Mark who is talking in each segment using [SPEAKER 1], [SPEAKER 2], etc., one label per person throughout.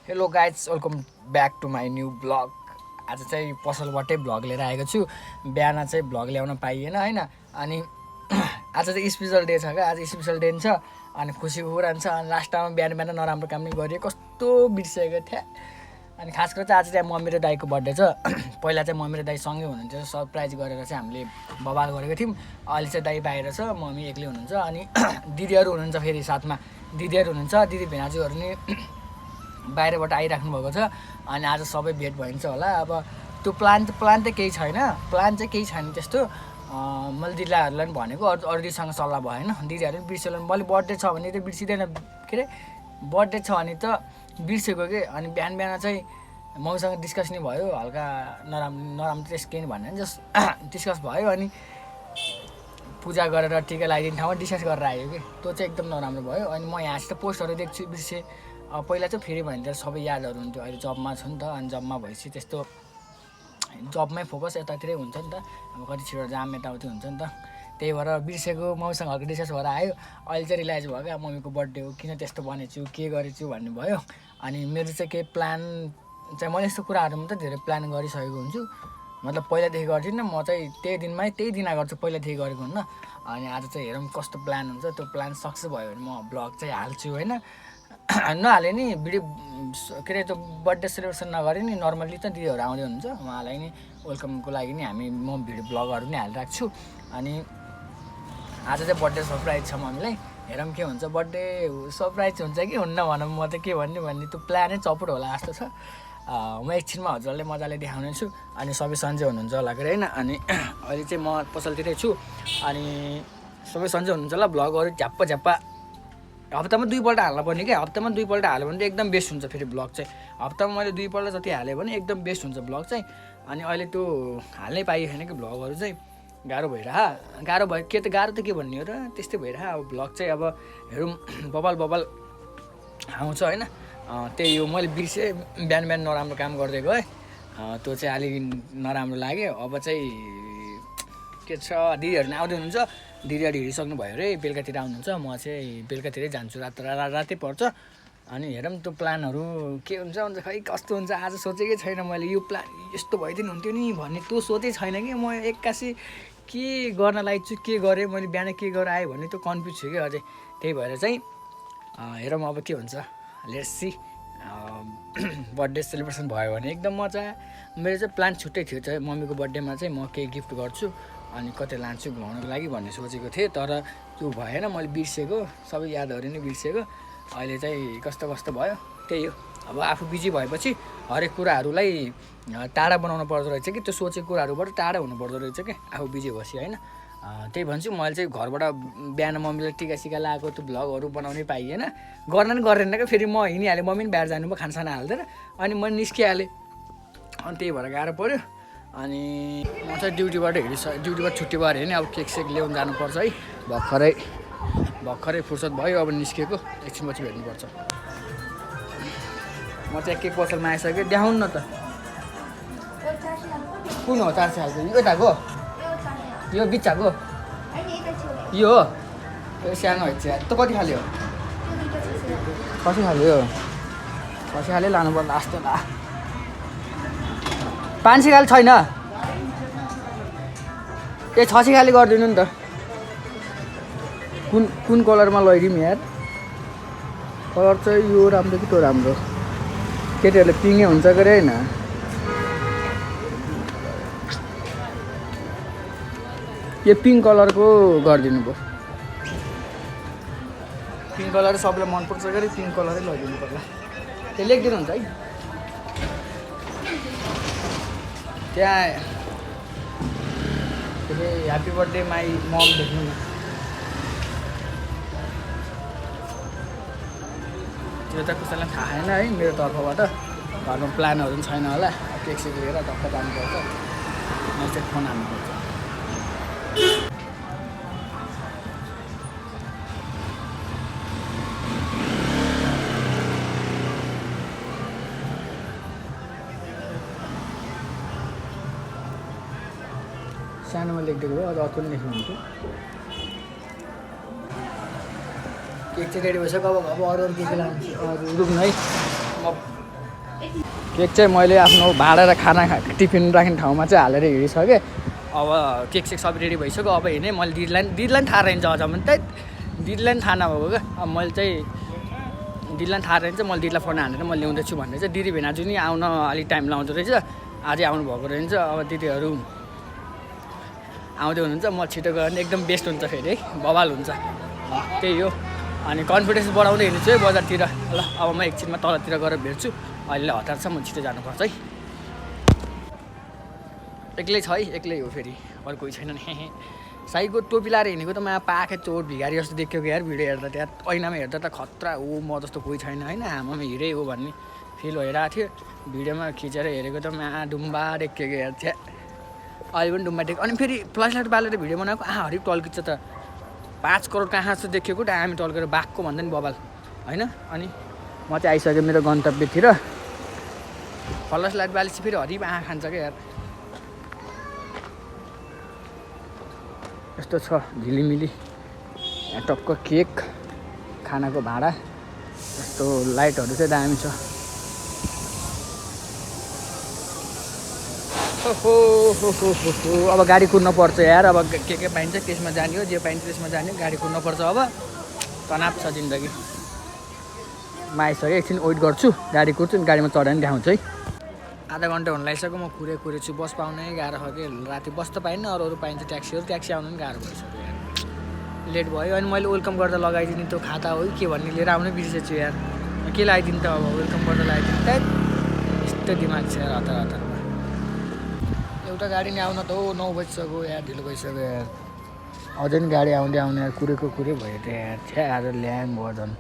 [SPEAKER 1] Hello guys welcome back to my new blog. आज चाहिँ पसलबाटै blog लिएर आएको छु। बिहान चाहिँ ब्लग ल्याउन पाइएन होइन। अनि आज चाहिँ स्पेसल डे छ क्या, आज स्पेसल डे छ। अनि खुसीको कुरा छ। अनि लास्ट टाइममा बिहान बिहान नराम्रो काम नै गरेँ, कस्तो बिर्सेको थिएँ। अनि खास गरेर चाहिँ आज चाहिँ मम्मी र दाइको बर्थडे छ। पहिला चाहिँ मम्मी र दाइ सँगै हुनुहुन्छ, सरप्राइज गरेर चाहिँ हामीले बवाल गरेको थियौँ। अहिले चाहिँ दाइ बाहिर छ, मम्मी एक्लै हुनुहुन्छ। अनि दिदीहरू हुनुहुन्छ, फेरि साथमा दिदीहरू हुनुहुन्छ, दिदी भेनाजुहरू नि बाहिरबाट आइराख्नु भएको छ। अनि आज सबै भेट भइन्छ होला। अब त्यो प्लान चाहिँ केही छैन, प्लान चाहिँ केही छैन त्यस्तो। मैले दिदीहरूलाई पनि भनेको, अरू दिदीसँग सल्लाह भएन, दिदीहरू पनि बिर्सेन। मैले बर्थडे छ भने त बिर्सिँदैन, के अरे बर्थडे छ भने त बिर्सेको के। अनि बिहान बिहान चाहिँ मसँग डिस्कस नै भयो, हल्का नराम्रो त्यस केही भनेन, जस्ट डिस्कस भयो। अनि पूजा गरेर टिका लगाइदिने ठाउँमा डिस्कस गरेर आयो कि, त्यो चाहिँ एकदम नराम्रो भयो। अनि म यहाँसित पोस्टहरू देख्छु, बिर्सेँ। पहिला चाहिँ फेरि भने त सबै यादहरू हुन्थ्यो, अहिले जबमा छ नि त। अनि जबमा भएपछि त्यस्तो जबमै फोकस यतातिरै हुन्छ नि त। अब कति छिटो जाम यताउति हुन्छ नि त, त्यही भएर बिर्सेको। मम्मीसँग हल्का डिस्कस भएर आयो। अहिले चाहिँ रियलाइज भयो क्या, मम्मीको बर्थडे हो, किन त्यस्तो बनेछु, के गरेछु भन्ने भयो। अनि मेरो चाहिँ केही प्लान चाहिँ, मैले यस्तो कुराहरू त धेरै प्लान गरिसकेको हुन्छु। मतलब पहिलादेखि गर्दिनँ म चाहिँ, त्यही दिनमै त्यही दिन गर्छु, पहिलादेखि गरेको हुन्न। अनि आज चाहिँ हेरौँ कस्तो प्लान हुन्छ। त्यो प्लान सक्सेस भयो भने म ब्लग चाहिँ हाल्छु होइन। नहाले नि भिडियो, के अरे त्यो बर्थडे सेलिब्रेसन नगरे नि नर्मल्ली त दिदीहरू आउँदै हुनुहुन्छ, उहाँलाई नि वेलकमको लागि नि म भिडियो ब्लगहरू नि हालिरहेको छु। अनि आज चाहिँ बर्थडे सरप्राइज छ मम्मीलाई, हेरौँ के हुन्छ। बर्थडे सरप्राइज हुन्छ कि हुन्न भनौँ, म त के भन्ने त्यो प्लानै चपुट होला जस्तो छ। म एकछिनमा हजुरहरूले मजाले देखाउने छु। अनि सबै सन्चै हुनुहुन्छ होला कि होइन। अनि अहिले चाहिँ म पसलतिरै छु। अनि सबै सन्चै हुनुहुन्छ होला। भ्लगहरू झ्याप्पा हप्तामा 2 पल्ट हाल्न पर्ने क्या। हप्तामा 2 पल्ट हाल्यो भने चाहिँ एकदम बेस्ट हुन्छ। फेरि ब्लग चाहिँ हप्तामा मैले 2 पल्ट जति हालेँ भने एकदम बेस्ट हुन्छ ब्लग चाहिँ। अनि अहिले त्यो हाल्नै पाइएको छैन कि ब्लगहरू चाहिँ, गाह्रो भयो। के त गाह्रो त के भन्ने हो र, त्यस्तै भइरह। अब ब्लग चाहिँ अब हेरौँ, बबल आउँछ होइन। त्यही हो, मैले बिर्सेँ, बिहान बिहान नराम्रो काम गर्दै गएँ, त्यो चाहिँ अलिक नराम्रो लाग्यो। अब चाहिँ के छ, दिदीहरू नि आउँदै हुनुहुन्छ, दिदीहरू हिँडिसक्नु भयो अरे, बेलुकातिर आउनुहुन्छ। म चाहिँ बेलुकातिरै जान्छु, रातै पर्छ। अनि हेरौँ त्यो प्लानहरू के हुन्छ खै कस्तो हुन्छ। आज सोचेकै छैन मैले, यो प्लान यस्तो भइदिनु हुन्थ्यो नि भन्ने त्यो सोचै छैन कि। म एक्कासी के गर्न लागेको छु, के गरेँ मैले, बिहान के गरेर आएँ भन्ने त्यो कन्फ्युज छु कि अझै। त्यही भएर चाहिँ हेरौँ अब के हुन्छ, लेट्स सी। बर्थडे सेलिब्रेसन भयो भने एकदम मजा। मेरो चाहिँ प्लान छुट्टै थियो चाहिँ, मम्मीको बर्थडेमा चाहिँ म केही गिफ्ट गर्छु अनि कतै लान्छु घुमाउनको लागि भन्ने सोचेको थिएँ। तर त्यो भएन, मैले बिर्सेको, सबै यादहरू नै बिर्सेको। अहिले चाहिँ कस्तो भयो, त्यही हो। अब आफू बिजी भएपछि हरेक कुराहरूलाई टाढा बनाउनु पर्दो रहेछ कि, त्यो सोचेको कुराहरूबाट टाढा हुनुपर्दो रहेछ कि आफू बिजी भएपछि होइन। त्यही भन्छु। मैले चाहिँ घरबाट बिहान मम्मीलाई टिका लगाएको त्यो भ्लगहरू बनाउनै पाइएन, गर्न नि गरेन क्या। फेरि म हिँडिहालेँ, मम्मी पनि बाहिर जानुभयो खानासाना हाल्दैन, अनि म निस्किहालेँ। अनि त्यही भएर गाह्रो पऱ्यो। अनि म चाहिँ ड्युटीबाट छुट्टी भएर नि अब केक ल्याउनु जानुपर्छ है। भर्खरै फुर्सद भयो, अब निस्केको, एकछिनपछि भेट्नुपर्छ। म चाहिँ केक पसलमा आइसकेँ, देखाउनु न त कुन हो 400 खालको, यताको यो बिच्चाको यो हो, यो सानो है। त कति खाले हो, कति खाले हो, कति खाले लानु पर्ला जस्तो ला। 500 खाले छैन, ए 600 खाले गरिदिनु नि त। कुन कलरमा लैदिउँ यार, कलर चाहिँ यो राम्रो कि त्यो राम्रो, केटीहरूले पिङै हुन्छ के अरे होइन। यो पिङ्क कलरको गरिदिनु भयो, पिङ्क कलर सबैलाई मनपर्छ गरी पिङ्क कलरै लगिदिनु पर्ला। त्यो लेखिदिनु हुन्छ है त्यहाँ, के अरे ह्याप्पी बर्थडे माई मम लेख्नु न। त्यो त कसैलाई थाहा छैन है मेरो तर्फबाट, घरमा प्लानहरू पनि छैन होला। केक लिएर टक्क जानुपर्छ, मैले चाहिँ फोन हाल्नुपर्छ। सानोमा लेखिदिएको भयो, अझ अर्को पनि लेख्नुहुन्थ्यो। केक चाहिँ रेडी भइसक्यो। अब अरू के लान्छु, अरू रुक्नु है, म केक चाहिँ मैले आफ्नो भाँडा र खाना टिफिन राख्ने ठाउँमा चाहिँ हालेर हिँडिसकेँ। अब केक सेक सबै रेडी भइसक्यो। अब हिँडेँ मैले दिदीलाई थाहा रहन्छ अझ भने त दिदीलाई थाहा नभएको क्या। अब मैले चाहिँ दिदीलाई थाहा रहन्छ मैले दिदीलाई फोन हानेर म ल्याउँदैछु भनेर चाहिँ दिदी भेनाजु नि आउन अलिक टाइम लाउँदो रहेछ। आजै आउनु भएको रहेछ। अब दिदीहरू आउँदै हुनुहुन्छ म छिटो गयो भने एकदम बेस्ट हुन्छ फेरि है बवाल हुन्छ त्यही हो। अनि कन्फिडेन्स बढाउँदै हिँड्छु है बजारतिर ल। अब म एकछिनमा तलतिर गएर भेट्छु। अहिले हतार छ म छिटो जानुपर्छ है। एक्लै छ है एक्लै हो फेरि अरू कोही छैन नि। साईको टोपी लाएर हिँडेको त म पाखे चोर भिगारी जस्तो देखेको यार भिडियो हेर्दा त्यहाँ ऐनामा हेर्दा त खतरा हो म जस्तो कोही छैन होइन आमामा हिँडै हो भन्ने फिल भइरहेको थियो। भिडियोमा खिचेर हेरेको त म डुम्बा देखेको यार थिएँ अहिले पनि डुम्बा देखेको। अनि फेरि फ्लस लाइट बालेर भिडियो बनाएको हरिक टल्किन्छ त 5 करोड कहाँ जस्तो देखेको हामी टल्केर बाघको भन्दा नि बबाल होइन। अनि म चाहिँ आइसकेँ मेरो गन्तव्यतिर। फ्लस लाइट बालेपछि फेरि हरिब आँखा खान्छ क्या यार यस्तो छ झिलिमिली। यहाँ टक्क केक खानाको भाँडा यस्तो लाइटहरू चाहिँ दामी छ। ओहो अब गाडी कुद्नु पर्छ यार। अब के पाइन्छ त्यसमा जाने हो जे पाइन्छ त्यसमा जाने गाडी कुद्नु पर्छ। अब तनाव छ जिन्दगी। म आइसकेँ एकछिन वेट गर्छु गाडी कुद्छु नि गाडीमा चढाइ नि देखाउँछु है। आधा घन्टा हुन लागिसक्यो म कुरेछु बस पाउनै गाह्रो छ कि राति बस त पाइन्न अरू पाइन्छ ट्याक्सी आउनु पनि गाह्रो भइसक्यो यार लेट भयो। अनि मैले वेलकम गर्दा लगाइदिने त्यो खाता हो के भन्ने लिएर आउनै बिर्सेछु यार के लगाइदिनु त अब वेलकम गर्दा लगाइदिनु त यस्तो दिमाग छ यार हतारमा। एउटा गाडी नि आउन त हो 9 बजिसक्यो यार ढिलो भइसक्यो यार अझै नि गाडी आउँदै यार कुरेको भयो त यार छ्या आज ल्याङ भयो झन्।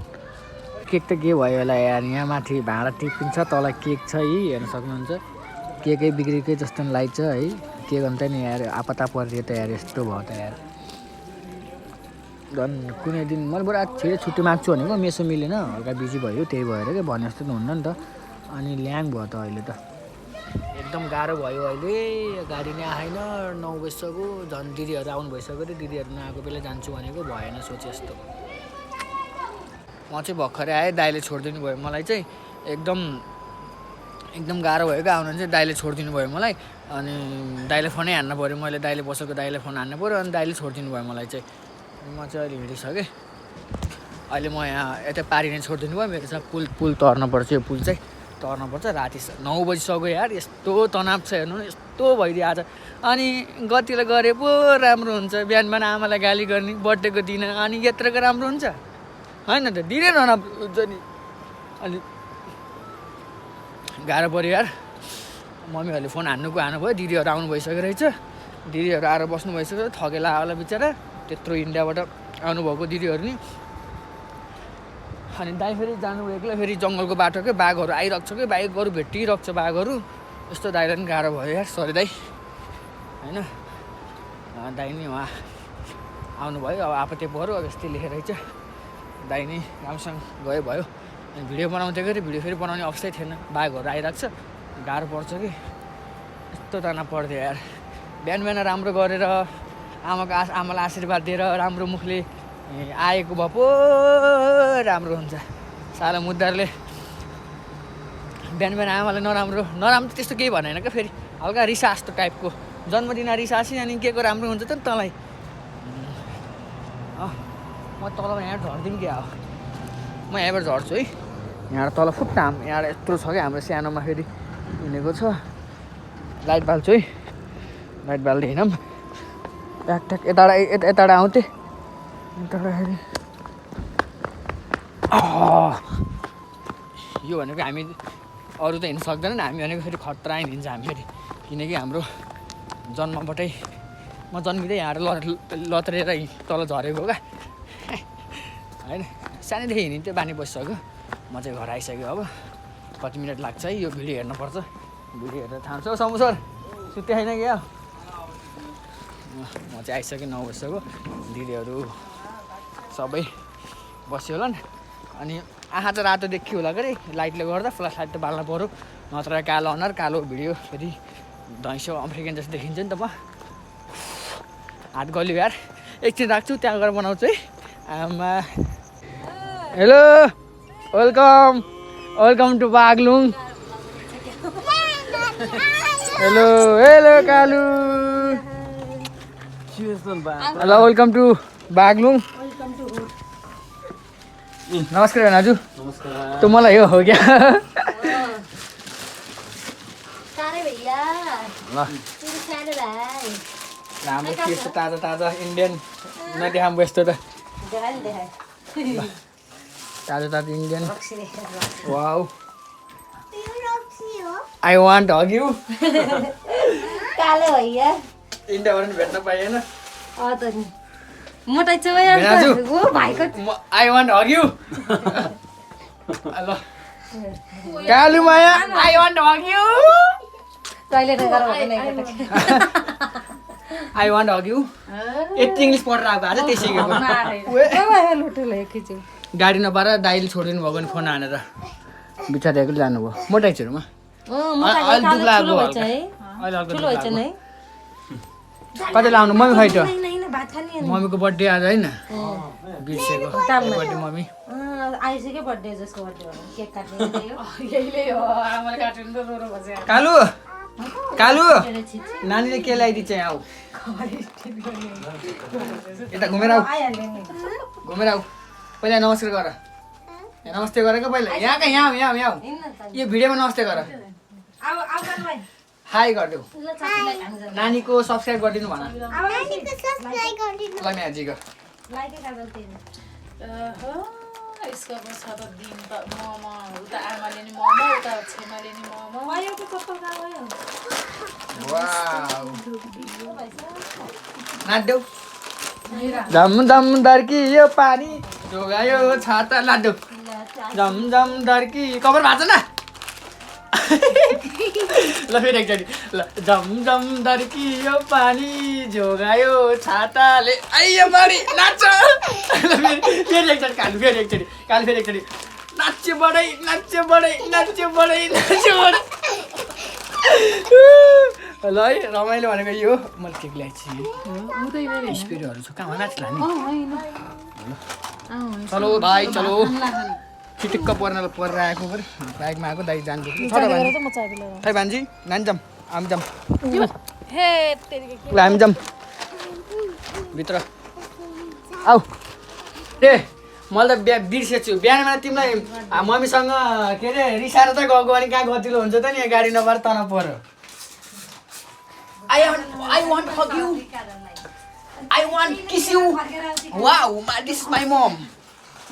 [SPEAKER 1] केक त के भयो होला यार यहाँ माथि भाँडा टिफिन छ तल केक छ है हेर्न सक्नुहुन्छ। केकै बिग्रेकै जस्तो नि लाग्छ है के गर्नु नि यार आपता परियो त यार यस्तो भयो त यार झन् कुनै दिन मैले बरु छिटो छुट्टी माग्छु भनेको मेसो मिलेन हल्का बिजी भयो त्यही भएर क्या भने जस्तो त हुन्न नि त। अनि ल्याङ भयो त अहिले त एकदम गाह्रो भयो अहिले गाडी नै आएन 9 बजिसक्यो झन् दिदीहरू आउनु भइसक्यो त्यो दिदीहरू नआएको बेला जान्छु भनेको भएन सोचे जस्तो। म चाहिँ भर्खरै आएँ दाइले छोडिदिनु भयो मलाई चाहिँ एकदम गाह्रो भयो क्या आउनु चाहिँ दाइले छोडिदिनु भयो मलाई। अनि दाइले फोनै हान्न पऱ्यो मैले दाइले बसेको दाइले फोन हान्नु पऱ्यो अनि दाइले छोडिदिनु भयो मलाई चाहिँ। म चाहिँ अहिले हिँडिसकेँ अहिले म यहाँ यता पारी नै छोडिदिनु भयो मेरो चाहिँ पुल तर्नुपर्छ यो पुल चाहिँ तर्नुपर्छ राति 9 बजिसक्यो यार यस्तो तनाव छ हेर्नु न यस्तो भइदियो आज। अनि गतिले गरे पो राम्रो हुन्छ बिहान आमालाई गाली गर्ने बर्थडेको दिन अनि यत्रोको राम्रो हुन्छ होइन त दिनै नराम्रो हुन्छ नि। अनि गाह्रो पऱ्यो यार मम्मीहरूले फोन हान्नु भयो दिदीहरू आउनु भइसकेको रहेछ दिदीहरू आएर बस्नु भइसक्यो थकेला होला बिचरा त्यत्रो इन्डियाबाट आउनुभएको दिदीहरू नि। अनि दाइ फेरि जानुभयो एक्लै फेरि जङ्गलको बाटो क्या बाघहरू आइरहेको छ कि बाइकहरू भेटिरहेको छ बाघहरू यस्तो दाइलाई पनि गाह्रो भयो यार सरी दाइ होइन। दाइ नि उहाँ आउनुभयो अब आपत्ति पऱ्यो अब यस्तै लेखेर रहेछ दाइ नै राम्रोसँग गयो भयो। अनि भिडियो बनाउँदै गएर भिडियो फेरि बनाउने अवस्थै थिएन बाघहरू आइरहेको छ गाह्रो पर्छ कि यस्तो तनाव पर्थ्यो यार। बिहान राम्रो गरेर आमालाई आशीर्वाद दिएर राम्रो मुखले आएको भए पो राम्रो हुन्छ। साला मुद्दाहरूले बिहान आमालाई नराम्रो त्यस्तो केही भनेन क्या फेरि हल्का रिसा जस्तो टाइपको जन्मदिन रिसासी अनि के को राम्रो हुन्छ त नि तँलाई। म तलमा यहाँ झर्दिनँ क्या हो म यहाँबाट झर्छु है यहाँ तल फुट्टा यहाँ यत्रो छ क्या हाम्रो सानोमा फेरि हिँडेको छ लाइट बाल्छु है लाइट बाल्दै हिँडौँ ट्याक यताबाट आउँथेँ यताबाट यो भनेको हामी अरू त हिँड्नु सक्दैन हामी भनेको फेरि खतरा हिँड्छ हामी फेरि किनकि हाम्रो जन्मबाटै म जन्मिँदै यहाँ लतरेर तल झरेको क्या होइन सानैदेखि हिँड्थ्यो बानी बसिसक्यो म चाहिँ घर आइसक्यो अब कति मिनट लाग्छ है यो भिडियो हेर्नुपर्छ भिडियो हेरेर थाहा छ समु सर सुत्यो छैन क्या म चाहिँ आइसकेँ 9 बजिसक्यो दिदीहरू सबै बस्यो होला नि। अनि आँखा चाहिँ रातो देखियो होला कि लाइटले गर्दा फ्ल्यास लाइट त बाल्नु पऱ्यो नत्र कालो अनुहार कालो भिडियो फेरि धैँसो अफ्रिकन जस्तो देखिन्छ नि त म हात गल्यो यार एकछिन राख्छु त्यहाँ गएर बनाउँछु है आमा। Hello welcome to Baglung hello hello Kalu hello welcome to Baglung नमस्कार नाजु तो मलाई हो क्या हाम्रो के छ ताजा ताजा इन्डियन नदेखाम यस्तो त ताजा ताजा Indian wow I want hug you
[SPEAKER 2] काले भैया
[SPEAKER 1] इन्डियाबाट नि भेट्न पाइएन
[SPEAKER 2] मोटाइ छ भाइको
[SPEAKER 1] आई वान्ट हग यु ल कालु माया I want hug you I want hug you यति इङ्ग्लिस पढेर आएको आज त्यही सिकेको गाडी नपाएर दाइले छोडिदिनु भयो भने फोन हानेर बिचारेको जानुभयो मोटाइछहरूमा कतै लाउनु मम्मी खै त मम्मीको बर्थडे आज होइन बिर्सेको बर्थडे मम्मी
[SPEAKER 2] आइसक्यो बर्थडे जसको बर्थडे हो केक काट्ने
[SPEAKER 1] कालु कालु नानीले के ल्याइदिन्छ यहाँ आऊ यता घुमेर आऊ घुमेर आऊ पहिला नमस्कार गर नमस्ते गरेको पहिला यहाँ कहाँ यहाँ यहाँ यहाँ यो भिडियोमा नमस्ते गर हाई गरिदेऊ नानीको सब्सक्राइब गरिदिनु भन ल म्याजीको
[SPEAKER 3] यसको अब छ त दिन त मोमो उता आमाले नि मोमो उता छेमाले नि मोमो
[SPEAKER 1] नाच्देऊ झम झम धर्कियो पानी जोगायो छाता लाड्देऊ झम झम धर्की कभर भएको छ न ल फेरि एकचोटि ल झम झम धर्कियो पानी जोगायो छाताले आइयो बढी नाच्छ ल फेरि एकचोटि कालु फेरि एकचोटि कालु फेरि एकचोटि नाच्यो बढै नाच्यो बढै नाच्यो बढै नाच्यो बढै ल है रमाइलो भनेको यो मैले केक ल्याएको छु स्पिडहरू छ कहाँ नाच्ला नि चलो भाइ चलो चिटिक्क परेर आएको पऱ्यो बाइकमा आएको दाइ जान्छ खै भान्जी नानी जाऊँ हामी जाऊँ ल हामी जाऊँ भित्र आऊ ए मैले त बिर्सेको छु बिहानमा तिमीलाई मम्मीसँग के अरे रिसाएर त गएको अनि कहाँ गतिलो हुन्छ त नि गाडी नपाएर तनाव पऱ्यो I want to hug you. I want to kiss you. Wow, this is my mom.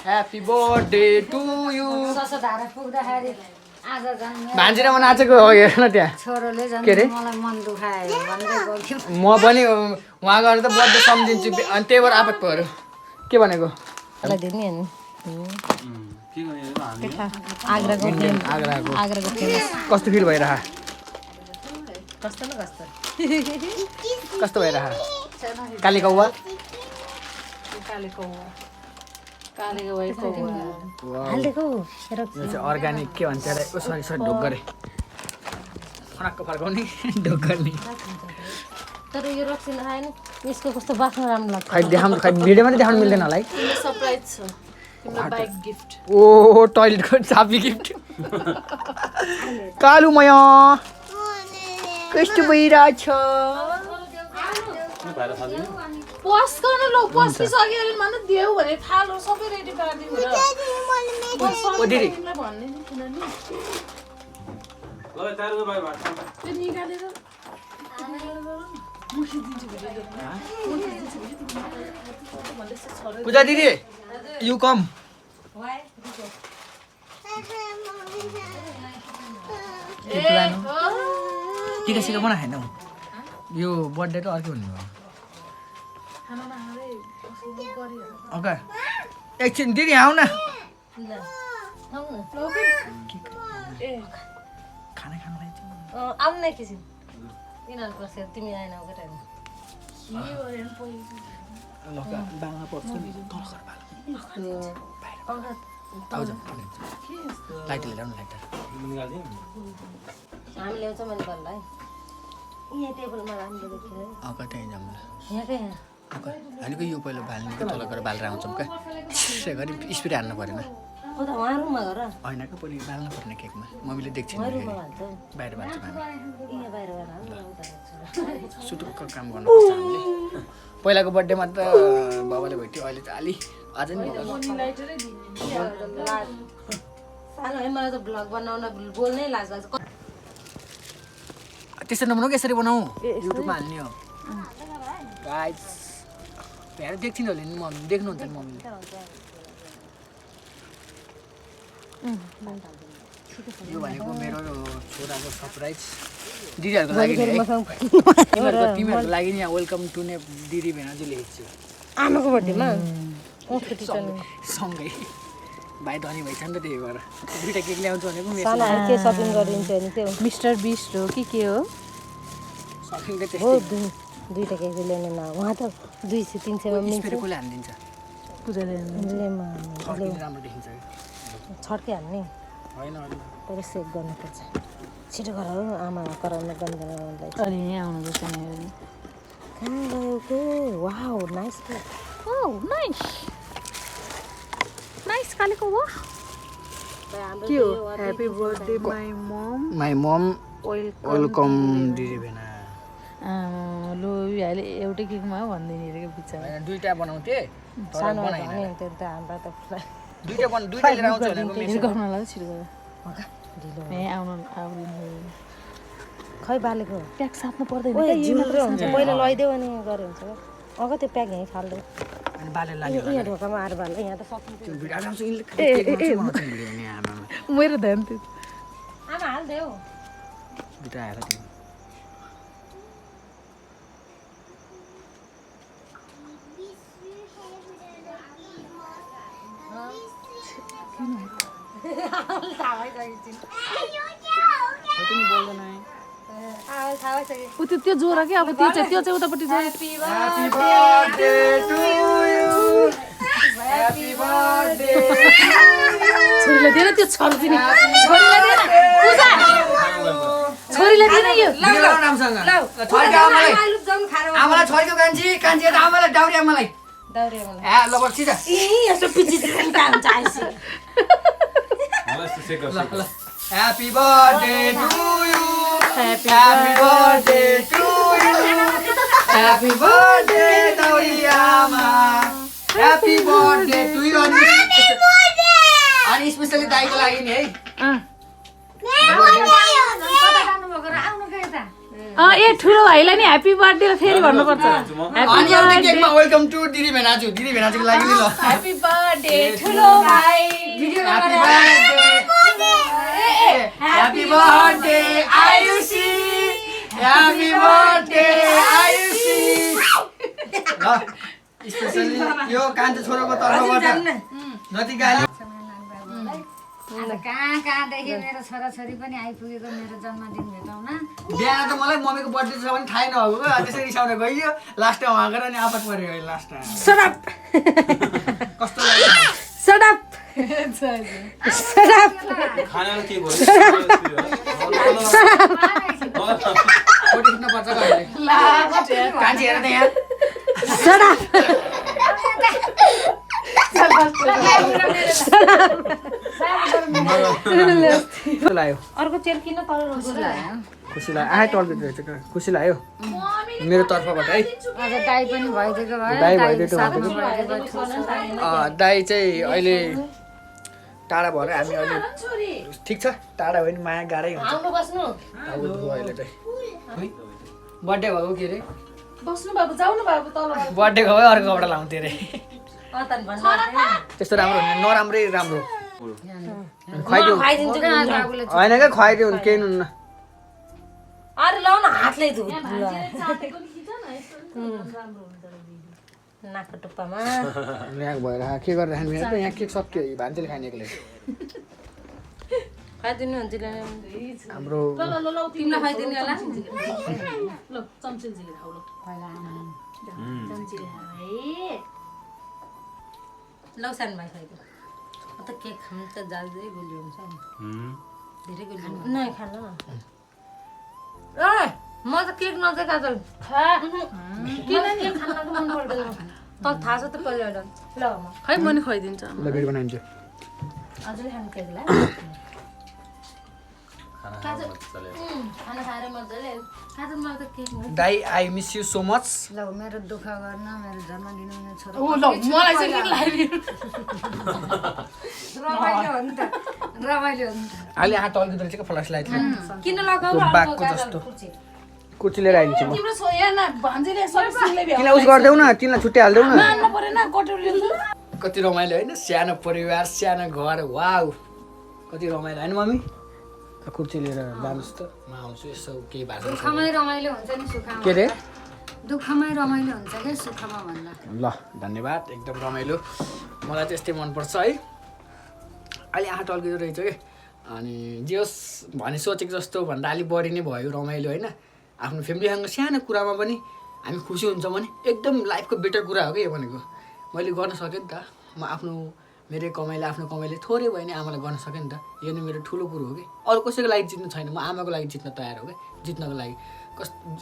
[SPEAKER 1] Happy birthday to you. भान्जीमा नाचेको हो हेर्न त्यहाँ के अरे म पनि उहाँ गएर त बर्थडे सम्झिन्छु अनि त्यही भएर आपत पऱ्यो के भनेको कस्तो फिल भइरह कस्तो भइरह काली कौवा अर्ग्यानिक के भन्छ सरी सरी ढोक गरे फराक्क फर्काउने ढोक गर्ने
[SPEAKER 2] तर यो रक्सी लगाएन यसको कस्तो बाख्न राम्रो लाग्छ
[SPEAKER 1] खै देखाउनु खै भिडियोमा देखाउनु मिल्दैन होला है
[SPEAKER 3] सरप्राइज छ तिम्रो बाइक गिफ्ट
[SPEAKER 1] ओ टोयलेटको चाबी गिफ्ट कालु मया कस्तो भइरहेछ
[SPEAKER 3] पस गर्न लो पसिसक्यो अरे मन देऊ भने थालो सबै रेडी पारिदिनु र
[SPEAKER 1] ओ दिदी
[SPEAKER 3] भन्ने नि किन नि ल तारको बाइ भात त्यो निकालेर
[SPEAKER 1] पूजा दिदी यु कम टिका सिका बना खाएन यो बर्थडे त अर्कै हुने भयो ओके एकछिन दिदी आऊ न खाना खानलाई
[SPEAKER 2] आउनु न एकछिन यिनीहरूको तिमी आएन टाइम
[SPEAKER 1] बाङमा पर्छ नि लाइट लिएर आउनु लाइट
[SPEAKER 2] हामी ल्याउँछ मैले भन्दा है यहाँ टेबलमा राम्रो देखियो
[SPEAKER 1] अँ त्यहीँ जाऊँ
[SPEAKER 2] यहाँ कहाँ
[SPEAKER 1] हामीको यो पहिलो बाल्ने तल गएर बालेर आउँछौँ क्या त्यसै गरी स्पिड हान्नु परेन
[SPEAKER 2] हो त उहाँ रुममा गर
[SPEAKER 1] होइन कि पहिले बाल्न पर्ने केकमा मम्मीले देख्छ
[SPEAKER 2] उहाँ रुममा हाल्छ
[SPEAKER 1] बाहिर बाल्छ मामी
[SPEAKER 2] यहाँ बाहिर गएर हाल्नु उता राख्छ
[SPEAKER 1] सुटुक्क काम गर्नुपर्छ हामीले पहिलाको बर्थडेमा त बाबाले भेट्यो अहिले त अलि अझै नि
[SPEAKER 2] सानो है मलाई त भ्लग बनाउन बोल्नै लाज लाग्छ
[SPEAKER 1] त्यसरी नबनाऊ यसरी बनाऊ युट्युबमा हाल्ने हो गाइस हेर देख्छिन् होला नि मम्मी देख्नुहुन्छ नि मम्मीले यो भनेको मेरो छोराको सरप्राइज दिदीहरूको लागि नि है तिमीहरूको लागि नि वेलकम टु ने दिदी भेनाजु लेखेको छु
[SPEAKER 2] आमाको बर्थडेमा
[SPEAKER 1] सँगै भाइ धनी भइछ नि त त्यही भएर दुइटा केक ल्याउँछु भनेको
[SPEAKER 2] सानो के सपिङ गरिदिन्छ नि त्यो
[SPEAKER 3] मिस्टर बिस्ट हो कि के हो
[SPEAKER 1] सपिङ त
[SPEAKER 2] हो
[SPEAKER 1] त्यस्तै
[SPEAKER 2] दुईटा केक ल्याउनु न उहाँ त 200-300 मा
[SPEAKER 1] फेरि कसले हानिदिन्छ
[SPEAKER 3] पूजाले
[SPEAKER 1] फर्किँदा राम्रो देखिन्छ कि
[SPEAKER 2] छड्के हाल्ने
[SPEAKER 1] होइन
[SPEAKER 2] तर सेक गर्नुपर्छ छिटो गर हो आमा कराउन गन्धलाई
[SPEAKER 3] अनि यहाँ आउनुपर्छ नि
[SPEAKER 2] कहाँ गयो के वाउ नाइस
[SPEAKER 3] नाइस कालेको हो के हो happy birthday
[SPEAKER 1] my mom welcome दिदी भेना
[SPEAKER 3] लो अहिले एउटै केकमा हो भनिदिने अरे क्या बिचरा
[SPEAKER 1] होइन दुईटा बनाउँथे तर
[SPEAKER 2] सानो
[SPEAKER 1] बनाइन
[SPEAKER 2] भने त्यो त हाम्रो त फुला
[SPEAKER 1] दुईटा लिएर आउँछु भनेको
[SPEAKER 3] फेरि गर्न लाग्यो छिटो गरेर
[SPEAKER 2] ढिलो
[SPEAKER 3] ए आउनु
[SPEAKER 2] खै बालेको
[SPEAKER 3] प्याक साप्नु पर्दैन
[SPEAKER 2] ओए झुम्रो हुन्छ पहिला लैदेऊ अनि गरे हुन्छ अग त्यो प्याक यहीँ फाल्दै
[SPEAKER 1] अनि बाले लाग्यो
[SPEAKER 2] यहाँ ढोकामा आएर बाल्दै यहाँ त सक्नु
[SPEAKER 1] त्यो भिडियो आउँछु यिनले केक बनाउँछ नि भिडियो नि आमामा
[SPEAKER 3] मेरो ध्यान थियो
[SPEAKER 2] आमा हाल्देऊ
[SPEAKER 1] दुईटा आएर तिमी
[SPEAKER 3] ऊ त्यो जोरा क्या अब त्यो चाहिँ उतापट्टि चाहिँ
[SPEAKER 1] Happy birthday to you. Happy birthday.
[SPEAKER 3] छोरीलाई दिएर त्यो छर्दिने छोरीलाई दिएर पूजा छोरीलाई दिएर यो
[SPEAKER 1] भिडियो राम्रोसँग छोरीको आमालाई आमालाई छोरीको कान्छी कान्छी त आमालाई डाउरी आमालाई
[SPEAKER 2] दाउरे मलाई
[SPEAKER 1] ए ल बस्छ त
[SPEAKER 2] यस्तो पिची चिन्ता हुन्छ आइसी
[SPEAKER 1] Happy birthday to you. Happy birthday to you. Happy birthday dowry आमा. Happy birthday to you. अनि स्पेशली दाइको लागि नि है
[SPEAKER 3] ए ठुलो भाइलाई नि ह्याप्पी बर्थडे फेरि भन्नुपर्छ
[SPEAKER 1] अनि एउटा केकमा वेलकम टु दिदी भेनाजु दिदीको लागि नि ल
[SPEAKER 3] ह्याप्पी बर्थडे ठुलो भाइ
[SPEAKER 1] Happy birthday. Happy birthday, Ayushi. Happy birthday, Ayushi. ल स्पेशली यो कान्छो छोरोको तर्फबाट जति गाली
[SPEAKER 4] कहाँदेखि मेरो छोराछोरी पनि आइपुगेको मेरो जन्मदिन भेटौँ न
[SPEAKER 1] बिहान त मलाई मम्मीको बर्थडे छ भने थाहै नभएको त्यसरी रिसाउन गइयो लास्टमा उहाँ गएर नि आपत पऱ्यो अहिले लास्टमा
[SPEAKER 2] सडप
[SPEAKER 1] कस्तो लाग्यो
[SPEAKER 2] सडप सडप
[SPEAKER 5] खानाले के भयो
[SPEAKER 1] फोटो खिच्न पर्छ कहिले कान्छी हेर त यहाँ
[SPEAKER 2] सडप
[SPEAKER 1] कस्तो लाग्यो
[SPEAKER 2] अर्को चेर किन तल लाग्यो
[SPEAKER 1] खुसी लाग्यो आए टर्किट रहेछ खुसी लाग्यो मेरो तर्फबाट है
[SPEAKER 4] आज दाई पनि भइदिएको भए
[SPEAKER 1] दाइ भइदिएको
[SPEAKER 4] साथमा
[SPEAKER 1] भइदिएको।
[SPEAKER 4] भइदिएको थियो।
[SPEAKER 1] दाइ चाहिँ अहिले टाढा भएर हामी अहिले ठिक छ टाढा भयो नि माया गाह्रै हुन्छ
[SPEAKER 2] आउनु बस्नु
[SPEAKER 1] अब अहिले चाहिँ बर्थडे भएको के अरे
[SPEAKER 3] बस्नु बाबु जाउनु बाबु तल
[SPEAKER 1] बर्थडे भयो अर्को कपडा लाउँथे अरे
[SPEAKER 2] अतन भन्नु
[SPEAKER 1] त्यस्तो राम्रो हुने नराम्रै राम्रो खुवाइदिउ
[SPEAKER 2] खाइदिन्छु
[SPEAKER 1] होइन क्या खुवाइदिउ केही हुन्न
[SPEAKER 2] अरे लाउन हातले धु नाकको टुप्पामा
[SPEAKER 1] यहाँ भएर के गरेर खाने त यहाँ केक सक्यो भान्जेले खाने एक्लै
[SPEAKER 2] खाइदिनु हुन्छ
[SPEAKER 1] हाम्रो
[SPEAKER 2] तिमीलाई खाइदिनु होला
[SPEAKER 3] ल चम्चिल झिकेर खाऊ ल चम्चिल है
[SPEAKER 2] लौ सानो भाइ खाइदिनु त केक खानु त जाल्दै गुलियो हुन्छ धेरै गुलियो नै खानु ए म त केक नदेखा त किन केक खान मन पर्दैन त थाहा छ त पहिला ल
[SPEAKER 3] खै म नि खुवाइदिन्छु
[SPEAKER 1] ल भिडियो बनाइन्छ
[SPEAKER 2] अझै खानु केकलाई खाना खाएर मजाले खाजा मलाई त केक हो
[SPEAKER 1] दाइ I miss you so much
[SPEAKER 4] ल मेरो दुःख गर्न मेरो जन्मदिन हुने छोरा
[SPEAKER 3] ऊ ल मलाई चाहिँ के लाग्यो
[SPEAKER 4] रमाइलो हो नि त रमाइलो हो नि त
[SPEAKER 1] अहिले हात अलिकति रहेछ फ्लस लाइट
[SPEAKER 3] किन लगाऊ
[SPEAKER 1] बाघको जस्तो कुर्ची लिएर आइदिन्छु म
[SPEAKER 3] तिम्रो यहाँ न भान्जीले सबै सिङले भ्याउ
[SPEAKER 1] किन उस गर्दैौ न तिमीलाई छुट्टी हाल्दैौ न
[SPEAKER 3] मान्न परेन कटोरी
[SPEAKER 1] कति रमाइलो होइन सानो परिवार सानो घर वाउ कति रमाइलो होइन मम्मी कुर्ची लिएर जानुहोस् त म आउँछु यसो केही भएको छ
[SPEAKER 4] दुःखमै रमाइलो हुन्छ नि सुखमा
[SPEAKER 1] के अरे
[SPEAKER 4] दुःखमै रमाइलो हुन्छ क्या सुखमा भन्दा
[SPEAKER 1] ल धन्यवाद एकदम रमाइलो मलाई त्यस्तै मनपर्छ है अहिले आँट अल्किँदो रहेछ कि अनि जे होस् भने सोचेको जस्तो भन्दा अलिक बढी नै भयो रमाइलो होइन आफ्नो फ्यामिलीसँग सानो कुरामा पनि हामी खुसी हुन्छौँ भने एकदम लाइफको बेटर कुरा हो कि यो भनेको मैले गर्न सकेँ नि त म आफ्नो मेरो आफ्नो कमाइले थोरै भयो भने आमालाई गर्न सकेँ नि त यो नै मेरो ठुलो कुरो हो कि अरू कसैको लागि जित्नु छैन म आमाको लागि जित्न तयार हो कि जित्नको लागि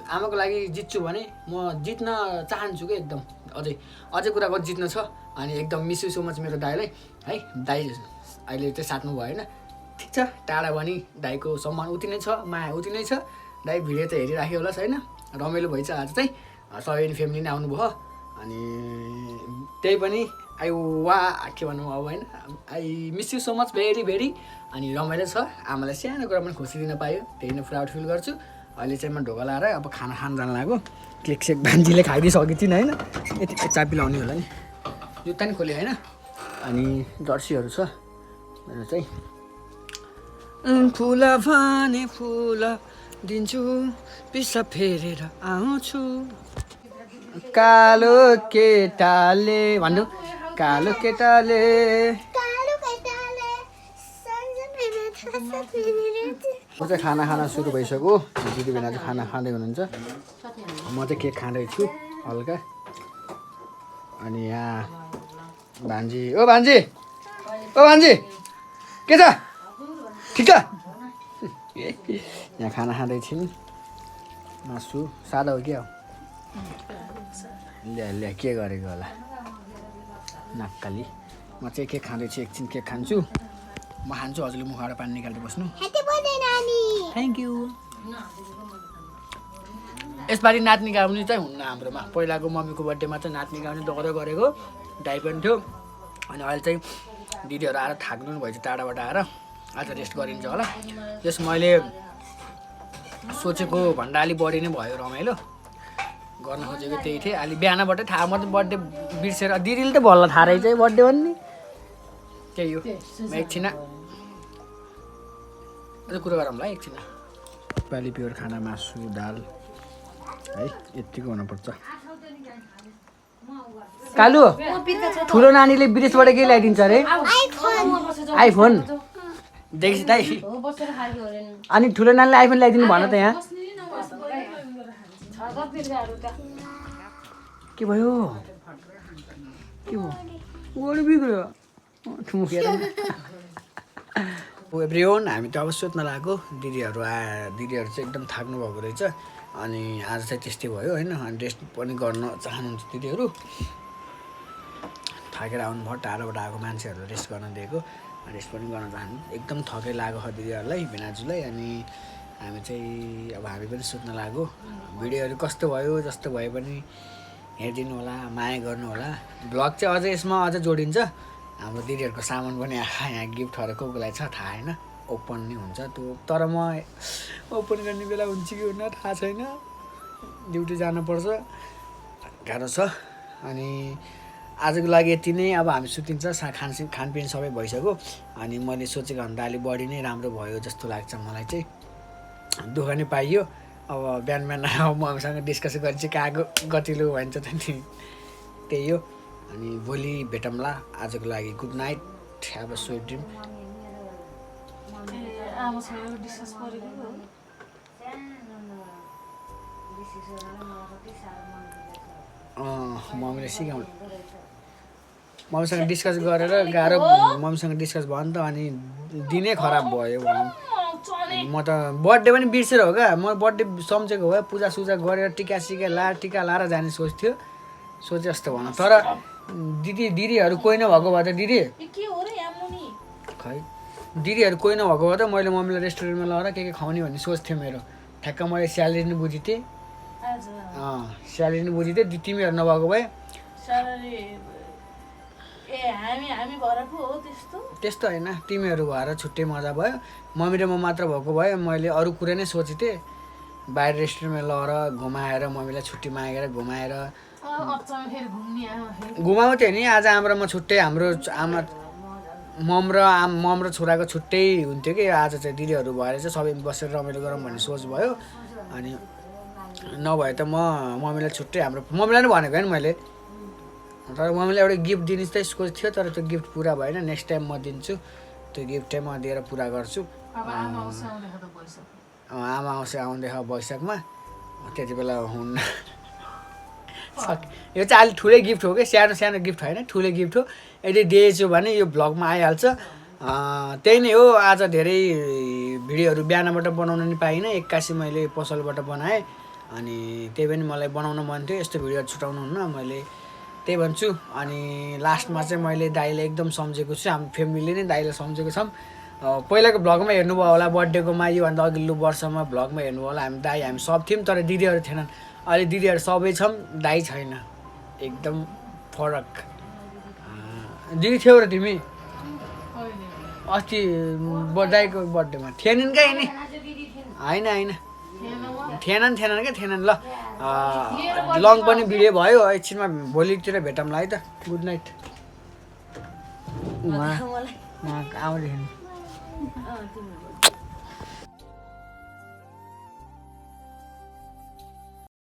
[SPEAKER 1] आमाको लागि जित्छु भने म जित्न चाहन्छु कि एकदम अझै कुरा गर्दा जित्न छ अनि एकदम मिस यु सो मच मेरो दाइलाई है दाइ अहिले चाहिँ साथमा भयो होइन ठिक छ टाढा भने दाइको सम्मान उति नै छ माया उति नै छ दाइ भिडियो त हेरिराख्यो होला होइन रमाइलो भइछ आज चाहिँ सबै फ्यामिली नै आउनुभयो अनि त्यही पनि के भनौँ अब होइन I miss you so much very very अनि रमाइलो छ आमालाई सानो कुरा पनि खुसी दिन पायो त्यही नै प्राउड फिल गर्छु अहिले चाहिँ म ढोका लाएर अब खाना खान जान लाग्यो केक सेक भान्जीले खाइदिइसकेको थिइनँ होइन यति चाबी लाउने होला नि जुत्ता नि खोल्यो होइन अनि जर्सीहरू छ मेरो चाहिँ फुल भने फुल दिन्छु पिसा फेरेर आउँछु कालो केटाले भन्नु कालो केटाले म चाहिँ खाना खाना सुरु भइसक्यो दिदीबहिनी चाहिँ खाना खाँदै हुनुहुन्छ म चाहिँ केक खाँदैछु हल्का अनि यहाँ भान्जी ओ भान्जी के छ ठिक छ यहाँ खाना खाँदैछौँ मासु सादा हो क्या ल्या के गरेको होला नक्कली म चाहिँ केक खाँदैछु एकछिन केक खान्छु म खान्छु हजुरले मुखबाट पानी निकाल्दै बस्नु थ्याङ्क यू यसपालि नाच्ने गाउने चाहिँ हुन्न हाम्रोमा पहिलाको मम्मीको बर्थडेमा चाहिँ नाच्ने गाउने दौरा गरेको दाइ पनि थियो अनि अहिले चाहिँ दिदीहरू आएर थाक्नु भएछ टाढाबाट आएर आज रेस्ट गरिन्छ होला त्यस मैले सोचेको भन्दा अलिक बढी नै भयो रमाइलो गर्न खोजेको त्यही थिएँ अलि बिहानबाटै थाहा म त बर्थडे बिर्सेर दिदीले त भल्ला थाहा रहेछ है बर्थडे भन्ने त्यही हो म एकछिन अझ कुरा गरौँला एकछिन पाली प्योर खाना मासु दाल है यतिको हुनुपर्छ कालु ठुलो नानीले विदेशबाट के ल्याइदिन्छ अरे आइफोन देखि दाइ अनि ठुलो नानीले आइफोन ल्याइदिनु भन त यहाँ के भयो गोड बिग्रियो ठुमुखेर एभ्रिवन हामी त अब सोध्न लाग्यो दिदीहरू चाहिँ एकदम थाक्नु भएको रहेछ अनि आज चाहिँ त्यस्तै भयो होइन अनि रेस्ट पनि गर्न चाहनुहुन्छ दिदीहरू थाकेर आउनुभयो टाढोबाट आएको मान्छेहरू रेस्ट गर्न दिएको रेस्ट पनि गर्न चाहनु एकदम थकै लाग्यो दिदीहरूलाई भिनाजुलाई अनि हामी चाहिँ अब हामी पनि सुत्न लाग्यो भिडियोहरू कस्तो भयो जस्तो भए पनि हेरिदिनु होला माया गर्नु होला भ्लग चाहिँ अझै यसमा अझै जोडिन्छ हाम्रो दिदीहरूको सामान पनि यहाँ गिफ्टहरू को लागि छ थाहा होइन ओपन नै हुन्छ त्यो तर म ओपन गर्ने बेला हुन्छ कि हुन्न थाहा छैन ड्युटी जानुपर्छ गाह्रो छ अनि आजको लागि यति नै अब हामी सुतिन्छ खानपिन सबै भइसक्यो अनि मैले सोचेको भन्दा अलिक बढी नै राम्रो भयो जस्तो लाग्छ मलाई चाहिँ दुःख नै पाइयो अब बिहान अब मसँग डिस्कस गरेर चाहिँ कहाँ गतिलो भन्छ त नि त्यही हो अनि भोलि भेटौँला आजको लागि good night have a sweet dream मम्मीले सिकाउनु मम्मीसँग डिस्कस गरेर गाह्रो मम्मीसँग डिस्कस भयो नि त अनि दिनै खराब भयो भनौँ म त बर्थडे पनि बिर्सेर हो क्या म बर्थडे सम्झेको भए पूजासुजा गरेर टिका लाएर जाने सोचे जस्तो भनौँ तर दिदीहरू कोही नभएको भए त दिदी खै दिदीहरू कोही नभएको भए त मैले मम्मीलाई रेस्टुरेन्टमा लगेर के खुवाउने भन्ने सोच थियो मेरो ठ्याक्क मैले स्यालेरी नि बुझिदिएँ स्यालेरी नि बुझिदिएँ तिमीहरू नभएको भए त्यस्तो होइन तिमीहरू भएर छुट्टै मजा भयो मम्मी र म मात्र भएको भए मैले अरू कुरा नै सोचेँ बाहिर रेस्टुरेन्टमा लगेर घुमाएर मम्मीलाई छुट्टी मागेर घुमाएर घुमाएको थियो नि आज आमा र म छुट्टै हाम्रो आमा मम र छोराको छुट्टै हुन्थ्यो कि आज चाहिँ दिदीहरू भएर चाहिँ सबै बसेर रमाइलो गरौँ भन्ने सोच भयो अनि नभए त मम्मीलाई छुट्टै हाम्रो मम्मीलाई नै भनेको होइन मैले तर मम्मीलाई एउटा गिफ्ट दिने चाहिँ सोच थियो तर त्यो गिफ्ट पुरा भएन नेक्स्ट टाइम म दिन्छु त्यो गिफ्ट चाहिँ म दिएर पुरा गर्छु आमा आउँछ आउँदै वैशाखमा त्यति बेला हुन्न यो चाहिँ अलिक ठुलै गिफ्ट हो कि सानो सानो गिफ्ट होइन ठुलै गिफ्ट हो यदि दिएछु भने यो भ्लगमा आइहाल्छ त्यही नै हो आज धेरै भिडियोहरू बिहानबाट बनाउन नि पाइनँ 81 मैले पसलबाट बनाएँ अनि त्यही पनि मलाई बनाउन मन थियो यस्तो भिडियोहरू छुटाउनु हुन्न मैले त्यही भन्छु अनि लास्टमा चाहिँ मैले दाइले एकदम सम्झेको छु हाम्रो फ्यामिलीले नै दाइलाई सम्झेको छौँ पहिलाको भ्लगमा हेर्नुभयो होला बर्थडेकोमा योभन्दा अघिल्लो वर्षमा भ्लगमा हेर्नुभयो होला हामी दाइ हामी सब थियौँ तर दिदीहरू थिएनन् अहिले दिदीहरू सबै छौँ दाइ छैन एकदम फरक दिदी थियौ र तिमी अस्ति दाइको बर्थडेमा थिएनन् क्या यिनी होइन थिएनन् क्या थिएनन् ल लङ पनि भिडियो भयो एकछिनमा भोलितिर भेटौँला है त गुड नाइट आउँदैन